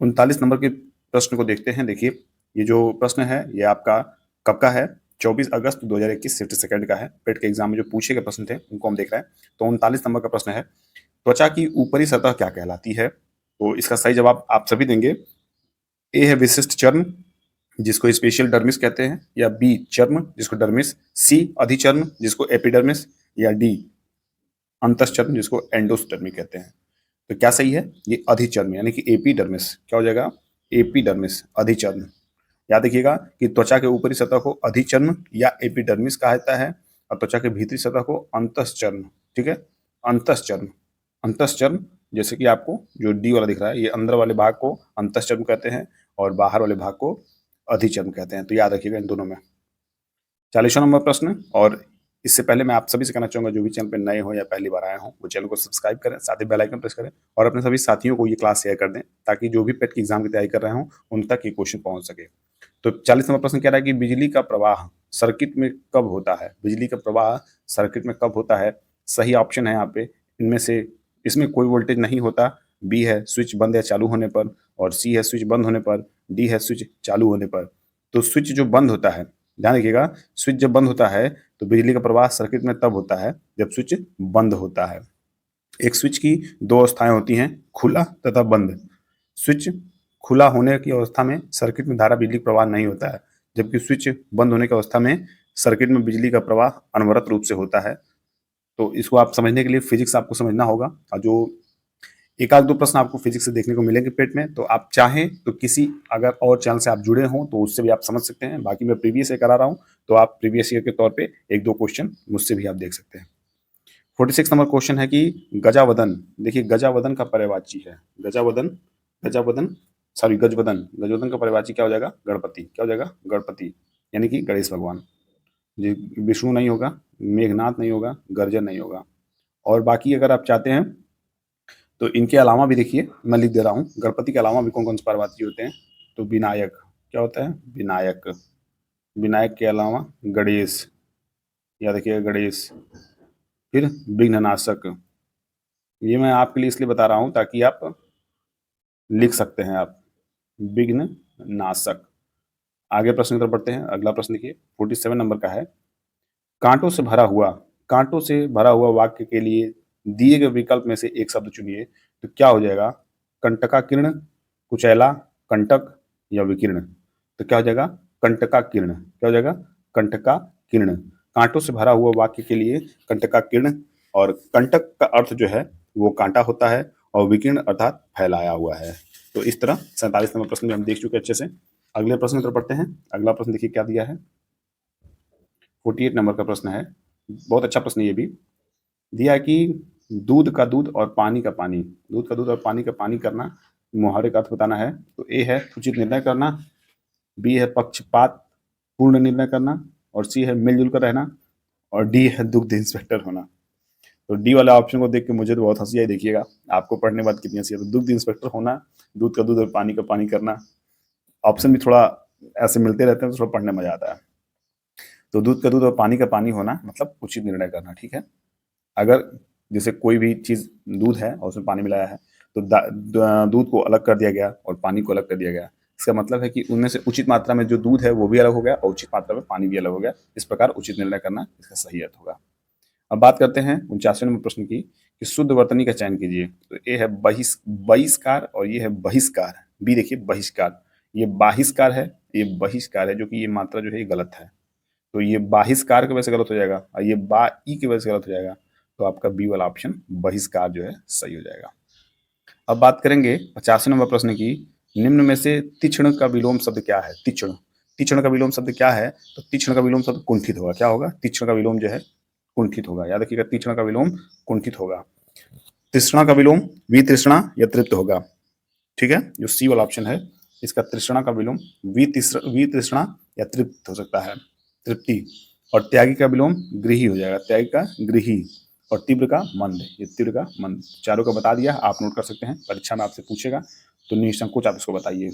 39 number के प्रश्न को देखते हैं। देखिए, ये जो प्रश्न है ये आपका कब का है? 24 अगस्त 2021 शिफ्ट सेकंड का है। पेट के एग्जाम में जो पूछे गए प्रश्न थे उनको हम देख रहे हैं। तो 39 नंबर का प्रश्न है, त्वचा की ऊपरी सतह क्या कहलाती है? तो इसका सही जवाब आप सभी देंगे। ए है विशिष्ट चर्म, जिसको स्पेशल डर्मिस कहते हैं, या बी चर्म जिसको डर्मिस, सी अधिचर्म जिसको एपिडर्मिस, या डी अंतश्चर्म जिसको एंडोस्टर्मी कहते हैं। तो क्या सही है? ये अधिचर्म यानी कि एपिडर्मिस। क्या हो जाएगा? एपिडर्मिस, अधिचर्म। याद रखिएगा कि त्वचा के ऊपरी सतह को अधिचर्म या एपिडर्मिस कहा जाता है और त्वचा के भीतरी सतह को अंतश्चर्म। ठीक है, अंतश्चर्म। अंतश्चर्म जैसे कि आपको जो डी वाला दिख रहा है, ये अंदर वाले भाग को अंतश्चर्म कहते हैं और बाहर वाले भाग को अधिचर्म कहते हैं। तो याद रखिएगा इन दोनों में। 40वां नंबर प्रश्न। और इससे पहले मैं आप सभी से कहना चाहूंगा, जो भी चैनल पे नए हो या पहली बार आए हो वो चैनल को सब्सक्राइब करें, साथ ही बेल आइकन प्रेस करें और अपने सभी साथियों को ये क्लास शेयर कर दें, ताकि जो भी पेट की एग्जाम की तैयारी कर रहे हो उन तक ये क्वेश्चन पहुंच सके। तो 40 नंबर प्रश्न कह रहा है कि बिजली का प्रवाह सर्किट में कब होता है? बिजली का प्रवाह सर्किट में कब होता है? सही ऑप्शन है यहाँ पे इनमें से, इसमें कोई वोल्टेज नहीं होता। बी है स्विच बंद या चालू होने पर, और सी है स्विच बंद होने पर, डी है स्विच चालू होने पर। तो स्विच जो बंद होता है, ध्यान रखिएगा, स्विच जब बंद होता है तो बिजली का प्रवाह सर्किट में तब होता है जब स्विच बंद होता है। एक स्विच की दो अवस्थाएं होती हैं, खुला तथा बंद। स्विच खुला होने की अवस्था में सर्किट में धारा बिजली प्रवाह नहीं होता है, जबकि स्विच बंद होने की अवस्था में सर्किट में बिजली का प्रवाह अनवरत रूप से होता है। तो इसको आप समझने के लिए फिजिक्स आपको समझना होगा, और जो एक आध दो प्रश्न आपको फिजिक्स से देखने को मिलेंगे पेट में, तो आप चाहें तो किसी अगर और चैनल से आप जुड़े हों तो उससे भी आप समझ सकते हैं। बाकी मैं प्रीवियस ईयर करा रहा हूँ, तो आप प्रीवियस ईयर के तौर पे एक दो क्वेश्चन मुझसे भी आप देख सकते हैं। 46 नंबर क्वेश्चन है कि गजावदन। देखिए, गजावदन का पर्यायवाची है, गजावदन, गजावदन सॉरी गजवदन। गजवदन का पर्यायवाची क्या हो जाएगा? गणपति। क्या हो जाएगा? गणपति, यानी कि गणेश भगवान। जी, विष्णु नहीं होगा, मेघनाथ नहीं होगा, गर्जन नहीं होगा। और बाकी अगर आप चाहते हैं तो इनके अलावा भी देखिए, मैं लिख दे रहा हूँ, गणपति के अलावा भी कौन कौन से पर्वती होते हैं। तो विनायक, क्या होता है? विनायक। विनायक के अलावा गणेश, या देखिए गणेश। फिर विघ्ननाशक। ये मैं आपके लिए इसलिए बता रहा हूँ ताकि आप लिख सकते हैं आप, विघ्न नाशक। आगे प्रश्न की तरफ बढ़ते हैं। अगला प्रश्न देखिए, 47 नंबर का है, कांटों से भरा हुआ, कांटों से भरा हुआ वाक्य के लिए दिए गए विकल्प में से एक शब्द चुनिए। तो क्या हो जाएगा? कंटका किरण, कुचैला, कंटक या विकीर्ण। तो क्या हो जाएगा? कंटका किरण। क्या हो जाएगा? कंटका किरण। कांटों से भरा हुआ वाक्य के लिए कंटका किरण, और कंटक का अर्थ जो है वो कांटा होता है, और विकीर्ण अर्थात फैलाया हुआ है। तो इस तरह 47 नंबर प्रश्न में हम देख चुके अच्छे से। अगले प्रश्न की तरफ पढ़ते हैं। अगला प्रश्न देखिए क्या दिया है। 48 नंबर का प्रश्न है, बहुत अच्छा प्रश्न ये भी दिया है कि दूध का दूध और पानी का पानी, दूध का दूध और पानी का पानी करना, मुहावरे का अर्थ बताना है। तो ए है उचित निर्णय करना, बी है पक्षपात पूर्ण निर्णय करना, और सी है मिलजुल कर रहना, और डी है दुग्ध इंस्पेक्टर होना। तो डी वाला ऑप्शन को देख के मुझे तो बहुत हंसी आई। देखिएगा आपको पढ़ने बाद कितनी हंसी आई। तो दुग्ध इंस्पेक्टर होना, दूध का दूध और पानी का पानी करना, ऑप्शन भी थोड़ा ऐसे मिलते रहते हैं तो थोड़ा पढ़ने मजा आता है। तो दूध का दूध और पानी का पानी होना मतलब उचित निर्णय करना। ठीक है, अगर जैसे कोई भी चीज़ दूध है और उसमें पानी मिलाया है, तो दूध को अलग कर दिया गया और पानी को अलग कर दिया गया, इसका मतलब है कि उनमें से उचित मात्रा में जो दूध है वो भी अलग हो गया और उचित मात्रा में पानी भी अलग हो गया। इस प्रकार उचित निर्णय करना इसका सही अर्थ होगा। अब बात करते हैं 49वें नंबर प्रश्न की, कि शुद्ध वर्तनी का चयन कीजिए। तो ये है बहिष्कार और ये है बहिष्कार। बी देखिए बहिष्कार, ये बाहिष्कार है, ये बहिष्कार है, जो कि ये मात्रा जो है ये गलत है। तो ये बाहिष्कार की वजह से गलत हो जाएगा और ये बा ई की वजह से गलत हो जाएगा। तो आपका बी वाला ऑप्शन बहिष्कार जो है सही हो जाएगा। अब बात करेंगे 50वें नंबर प्रश्न की, निम्न में से तीक्ष्ण का विलोम शब्द क्या है? तीक्ष्ण, तीक्ष्ण का विलोम शब्द क्या है? तो तीक्ष्ण का विलोम शब्द कुंठित होगा। क्या होगा? तीक्ष्ण का विलोम जो है कुंठित होगा। याद रखिएगा, तीक्ष्ण का विलोम कुंठित होगा। तृष्णा का विलोम वितृष्णा या तृप्त होगा। ठीक है, जो सी वाला ऑप्शन है इसका तृष्णा का विलोम वितृष्णा या तृप्त हो सकता है, तृप्ति। और त्यागी का विलोम गृही हो जाएगा, त्यागी का गृही। और तीव्र का मंद, ये तीव्र का मंद। चारों का बता दिया, आप नोट कर सकते हैं, परीक्षा में आपसे पूछेगा तो निसंकोच आप इसको बताइए।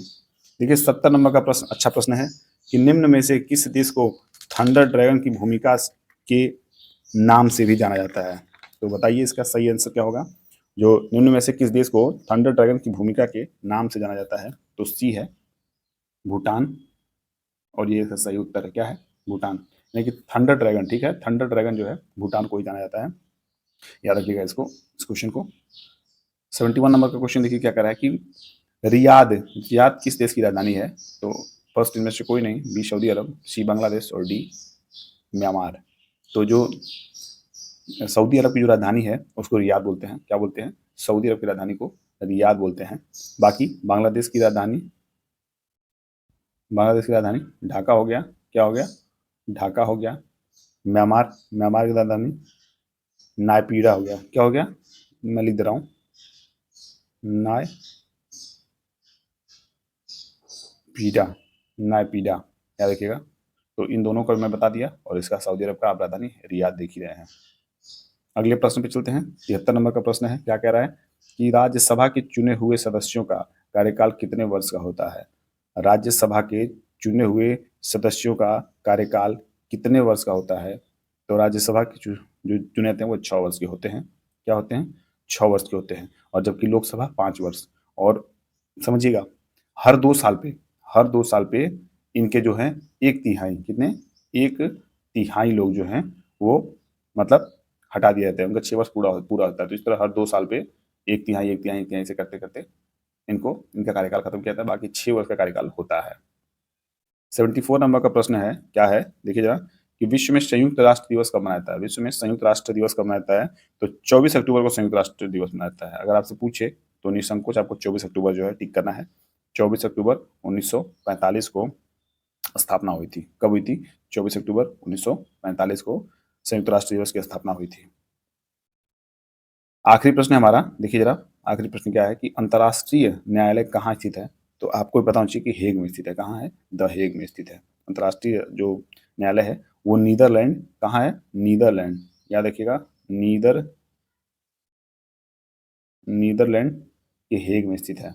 देखिए 70 नंबर का प्रश्न अच्छा प्रश्न है, कि निम्न में से किस देश को थंडर ड्रैगन की भूमिका के नाम से भी जाना जाता है? तो बताइए इसका सही आंसर क्या होगा। जो निम्न में से किस देश को थंडर ड्रैगन की भूमिका के नाम से जाना जाता है? तो सी है भूटान, और ये सही उत्तर है, क्या है? भूटान। यानी कि थंडर ड्रैगन, ठीक है, थंडर ड्रैगन जो है भूटान को ही जाना जाता है। याद रखिएगा इसको, इस क्वेश्चन को। 71 नंबर का क्वेश्चन देखिए क्या कह रहा है कि रियाद, रियाद किस देश की राजधानी है? तो फर्स्ट इनमें से कोई नहीं, बी सऊदी अरब, सी बांग्लादेश और डी म्यांमार। तो जो सऊदी अरब की जो राजधानी है उसको रियाद बोलते हैं। क्या बोलते हैं? सऊदी अरब की राजधानी को रियाद बोलते हैं। बाकी बांग्लादेश की राजधानी, बांग्लादेश की राजधानी ढाका हो गया। क्या हो गया? ढाका हो गया। म्यांमार, म्यांमार की राजधानी नायपीडा हो गया। क्या हो गया? मैं लिख दे रहा हूँ, नायपीडा, नायपीडा, याद रखिएगा। तो इन दोनों को मैं बता दिया, और इसका सऊदी अरब का आप राजधानी रियाद देख ही रहे हैं। अगले प्रश्न पे चलते हैं। 73 नंबर का प्रश्न है, क्या कह रहा है कि राज्यसभा के चुने हुए सदस्यों का कार्यकाल कितने वर्ष का होता है? राज्यसभा के चुने हुए सदस्यों का कार्यकाल कितने वर्ष का होता है? तो राज्यसभा के जो चुने जाते हैं वो 6 वर्ष के होते हैं। क्या होते हैं? 6 वर्ष के होते हैं। और जबकि लोकसभा 5 वर्ष। और समझिएगा, हर 2 साल पे, हर 2 साल पे इनके जो हैं 1/3, कितने? 1/3 लोग जो हैं वो मतलब हटा दिया जाता है। उनका 6 वर्ष पूरा पूरा होता है। तो इस तरह हर 2 साल पे 1/3, 1/3, 1/3 से करते करते इनको, इनका कार्यकाल खत्म किया जाता है। बाकी 6 वर्ष का कार्यकाल होता है। 74 नंबर का प्रश्न है, क्या है देखिए जरा, कि विश्व में संयुक्त राष्ट्र दिवस कब मनाया जाता है? विश्व में संयुक्त राष्ट्र दिवस कब मनाया जाता है? तो 24 अक्टूबर को संयुक्त राष्ट्र दिवस मनाया जाता है। अगर आपसे पूछे तो निसंकोच आपको 24 अक्टूबर जो है टिक करना है। 24 अक्टूबर 1945 को स्थापना हुई थी। कब हुई थी? 24 अक्टूबर 1945 को संयुक्त राष्ट्र दिवस की स्थापना हुई थी। आखिरी प्रश्न है हमारा, देखिए जरा, आखिरी प्रश्न क्या है कि अंतर्राष्ट्रीय न्यायालय कहाँ स्थित है? तो आपको पता होना चाहिए कि हेग में स्थित है। कहाँ है? द हेग में स्थित है। अंतर्राष्ट्रीय जो न्यायालय है वो नीदरलैंड, कहाँ है? नीदरलैंड, याद रखिएगा, नीदरलैंड के हेग में स्थित है।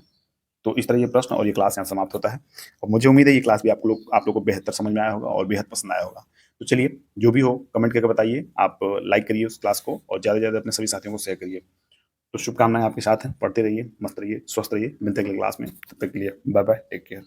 तो इस तरह ये प्रश्न और ये क्लास यहाँ समाप्त होता है। और मुझे उम्मीद है ये क्लास भी आप लोगों को बेहतर समझ में आया होगा और बेहद पसंद आया होगा। तो चलिए, जो भी हो कमेंट करके बताइए। आप लाइक करिए उस क्लास को, और ज़्यादा से ज़्यादा अपने सभी साथियों को शेयर करिए। तो शुभकामनाएं आपके साथ हैं। पढ़ते रहिए, मस्त रहिए, स्वस्थ रहिए। मिलते हैं अगली क्लास में। तब तक के लिए बाय बाय, टेक केयर।